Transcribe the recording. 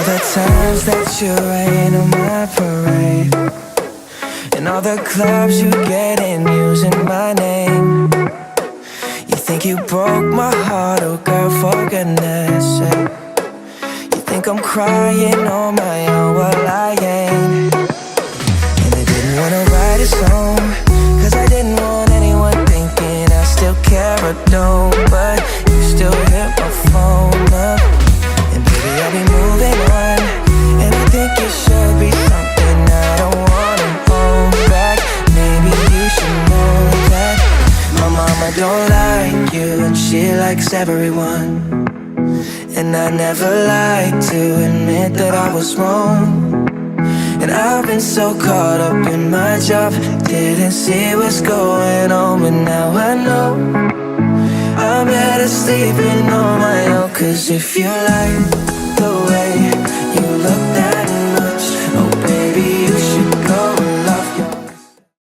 the times that you rain on my parade, and all the clubs you get in using my name. You think you broke my heart, oh girl, for goodness sake. You think I'm crying on my own, well I ain't. And I didn't wanna write a song, cause I didn't want anyone thinking I still care or don't. But you still hit my phone up, and baby I'll be moving on. And I think it should be something I don't wanna hold back. Maybe you should know that my mama don't like you and she likes everyone. And I never like to admit that I was wrong. And I've been so caught up in my job, didn't see what's going on. But now I know I'm better sleeping on my own. Cause if you like